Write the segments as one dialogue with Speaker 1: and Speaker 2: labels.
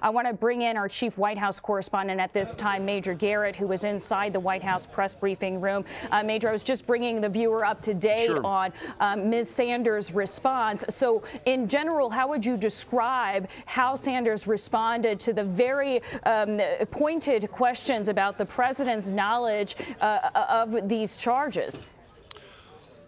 Speaker 1: I want to bring in our chief White House correspondent at this time, Major Garrett, who was inside the White House press briefing room. Major, I was just bringing the viewer up to date on Ms. Sanders' response. So in general, how would you describe how Sanders responded to the very pointed questions about the president's knowledge of these charges?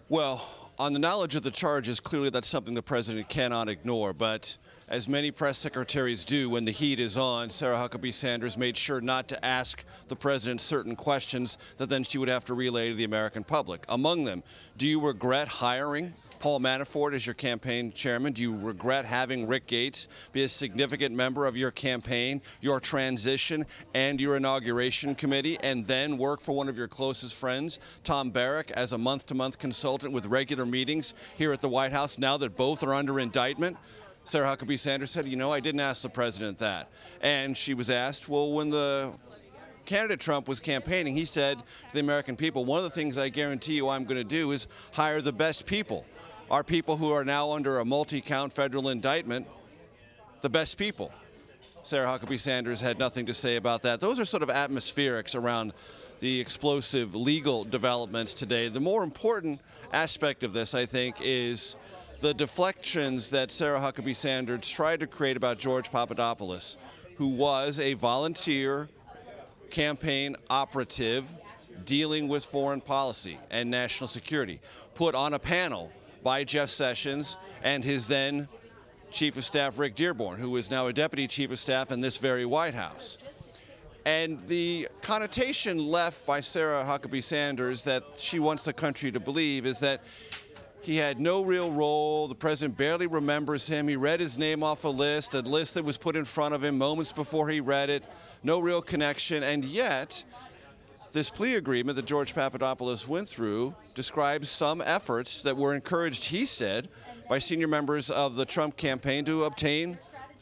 Speaker 2: Well, on the knowledge of the charges, clearly that's something the president cannot ignore. But as many press secretaries do when the heat is on, Sarah Huckabee Sanders made sure not to ask the president certain questions that then she would have to relay to the American public. Among them, do you regret hiring Paul Manafort as your campaign chairman? Do you regret having Rick Gates be a significant member of your campaign, your transition, and your inauguration committee, and then work for one of your closest friends, Tom Barrack, as a month-to-month consultant with regular meetings here at the White House, now that both are under indictment? Sarah Huckabee Sanders said, you know, I didn't ask the president that. And she was asked, well, when the candidate Trump was campaigning, he said to the American people, one of the things I guarantee you I'm going to do is hire the best people. Our people who are now under a multi-count federal indictment, the best people. Sarah Huckabee Sanders had nothing to say about that. Those are sort of atmospherics around the explosive legal developments today. The more important aspect of this, I think, is the deflections that Sarah Huckabee Sanders tried to create about George Papadopoulos, who was a volunteer campaign operative dealing with foreign policy and national security, put on a panel by Jeff Sessions and his then Chief of Staff Rick Dearborn, who is now a Deputy Chief of Staff in this very White House. And the connotation left by Sarah Huckabee Sanders that she wants the country to believe is that he had no real role. The president barely remembers him. He read his name off a list that was put in front of him moments before he read it. No real connection. And yet, this plea agreement that George Papadopoulos went through describes some efforts that were encouraged, he said, by senior members of the Trump campaign to obtain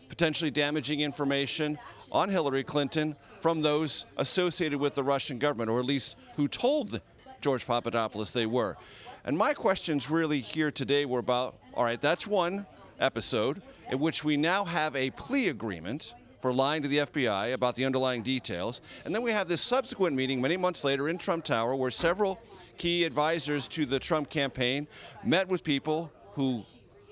Speaker 2: potentially damaging information on Hillary Clinton from those associated with the Russian government, or at least who told George Papadopoulos they were. And my questions really here today were about, all right, that's one episode in which we now have a plea agreement for lying to the FBI about the underlying details. And then we have this subsequent meeting many months later in Trump Tower where several key advisors to the Trump campaign met with people who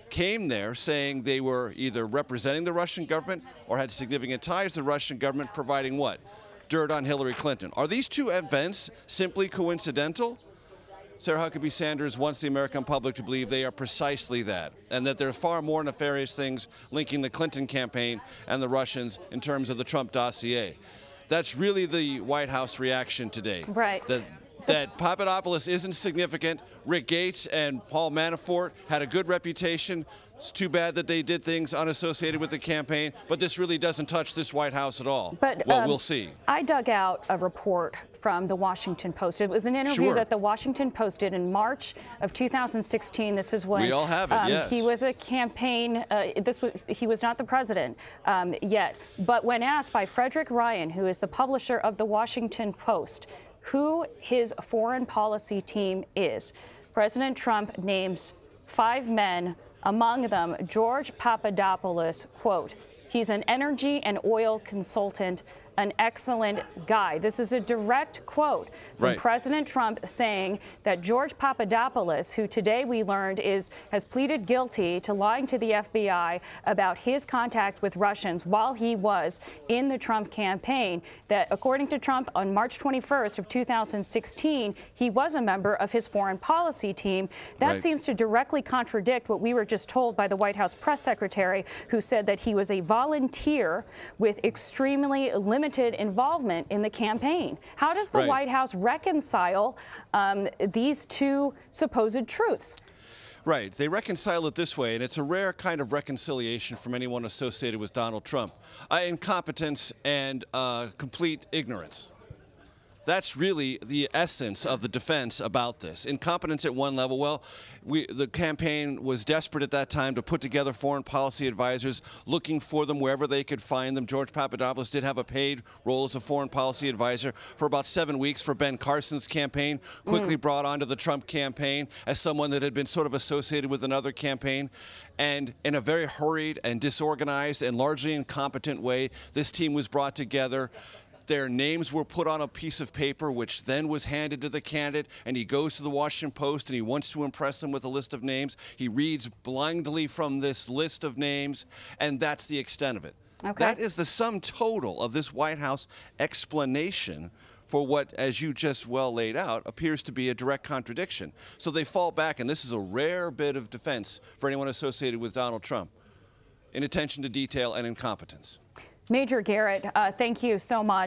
Speaker 2: came there saying they were either representing the Russian government or had significant ties to the Russian government, providing what? Dirt on Hillary Clinton. Are these two events simply coincidental? Sarah Huckabee Sanders wants the American public to believe they are precisely that, and that there are far more nefarious things linking the Clinton campaign and the Russians in terms of the Trump dossier. That's really the White House reaction today.
Speaker 1: Right.
Speaker 2: That Papadopoulos isn't significant. Rick Gates and Paul Manafort had a good reputation. It's too bad that they did things unassociated with the campaign, but this really doesn't touch this White House at all.
Speaker 1: But,
Speaker 2: well, we'll see.
Speaker 1: I dug out a report from the Washington Post. It was an interview that the Washington Post did in March of 2016. This is when
Speaker 2: we all have it, yes.
Speaker 1: He was a campaign, he was not the president yet. But when asked by Frederick Ryan, who is the publisher of the Washington Post, who his foreign policy team is, President Trump names 5 men, among them George Papadopoulos, quote, he's an energy and oil consultant, an excellent guy. This is a direct quote from President Trump saying that George Papadopoulos, who today we learned has pleaded guilty to lying to the FBI about his contact with Russians while he was in the Trump campaign, that according to Trump on March 21st of 2016, he was a member of his foreign policy team. That seems to directly contradict what we were just told by the White House press secretary, who said that he was a volunteer with extremely limited involvement in the campaign. How does the White House reconcile these two supposed truths?
Speaker 2: Right. They reconcile it this way, and it's a rare kind of reconciliation from anyone associated with Donald Trump. Incompetence and complete ignorance. That's really the essence of the defense about this. Incompetence at one level. Well, the campaign was desperate at that time to put together foreign policy advisors, looking for them wherever they could find them. George Papadopoulos did have a paid role as a foreign policy advisor for about 7 weeks for Ben Carson's campaign, quickly brought onto the Trump campaign as someone that had been sort of associated with another campaign. And in a very hurried and disorganized and largely incompetent way, this team was brought together. Their names were put on a piece of paper, which then was handed to the candidate, and he goes to the Washington Post and he wants to impress them with a list of names. He reads blindly from this list of names, and that's the extent of it. Okay. That is the sum total of this White House explanation for what, as you just well laid out, appears to be a direct contradiction. So they fall back, and this is a rare bit of defense for anyone associated with Donald Trump, inattention to detail and incompetence.
Speaker 1: Major Garrett, thank you so much.